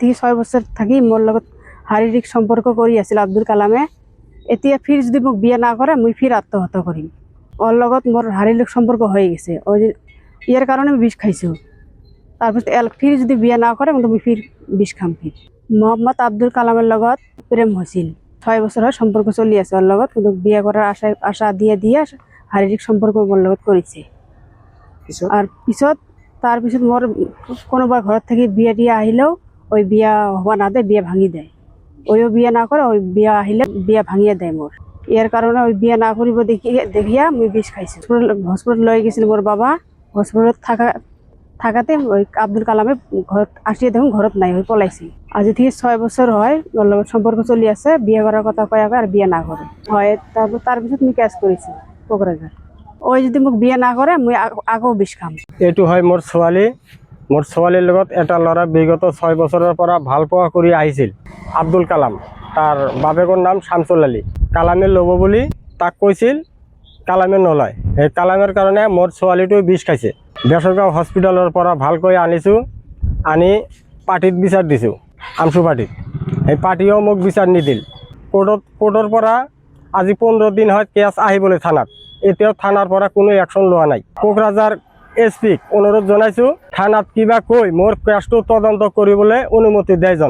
থেকে 6 বছর থাকি মোর লগত শারীরিক সম্পর্ক কৰি আছিল আব্দুল কালামে। এতিয়া ফির যদি মোক বিয়া না কৰে মই ফির আত্মহত্যা কৰিম। ওর লগত মোর শারীরিক সম্পর্ক হয়ে গেছে, ওই ইয়ার কারণে আমি বিষ খাইছো। তারপর ফির যদি বিয়া না করে মই ফির বিষ খাম। ফির মোহাম্মদ আব্দুল কালামের লগত প্রেম হয়েছিল, 6 বছর হয় সম্পর্ক চলি আছে ওর লগত, কিন্তু বিয়া করার আশা দিয়ে শারীরিক সম্পর্ক মোর লগত করেছে। আর তার পিছত মোর কোনোবা ঘর থেকে বিয়া টিয়া আহিলেও ওই বিয়া হওয়া না দেয়, বিয়া ভাঙি দেয়। ওইও বিয়া না করে, ওই বিয়া আহিলে বিয়া ভাঙিয়ে দেয় মোর। ইয়ার কারণে ওই বিয়া না করিব দেখিয়া মুই বিষ খাইছো। হসপিটাল লই গেছিল মোর বাবা। হসপিটালত থাকাতে ওই আব্দুল কালামে ঘর আসিয়ে দেখুন ঘরত নাই, ওই পলাইছি। আজ থেকে 6 বছর হয় ওর লগত সম্পর্ক চলি আছে, বিয়ে করার কথা কয়া আর বিয়ে না করে হয়। তার পিছত মুই ক্যাশ করেছি কোকরাঝার। ওই যদি মোক বিয়ে না করে মুই আগেও বিষ খাম। এইটো হয় মোর ছোৱালীৰ লগত এটা ল'ৰা বিগত 6 বছৰৰ পৰা ভাল পোৱা কৰি আহিছিল আব্দুল কালাম। তাৰ বাপেকৰ নাম শামছুল আলী। কালামে ল'ব বুলি তাক কৈছিল, কালামে নলয়। এই কালামের কাৰণে মোর ছোৱালীটো বিষ খাইছে। বেচৰগাঁও হস্পিটালৰ পৰা ভালকৈ আনিছোঁ, আনি পাৰ্টিত বিচাৰ দিছোঁ, আমচু পাৰ্টিত। এই পাৰ্টিও মোক বিচাৰ নিদিল। কোৰ্টৰ পৰা আজি 15 দিন হয় কেছ আহিবলৈ থানাত, এতিয়াও থানাৰ পৰা কোনো একশ্যন লোৱা নাই। কোকৰাঝাৰ SP অনুৰোধ জনাইছোঁ, থানাত কিবা কৈ মোৰ কেছটো তদন্ত কৰিবলৈ অনুমতি দেয় যেন।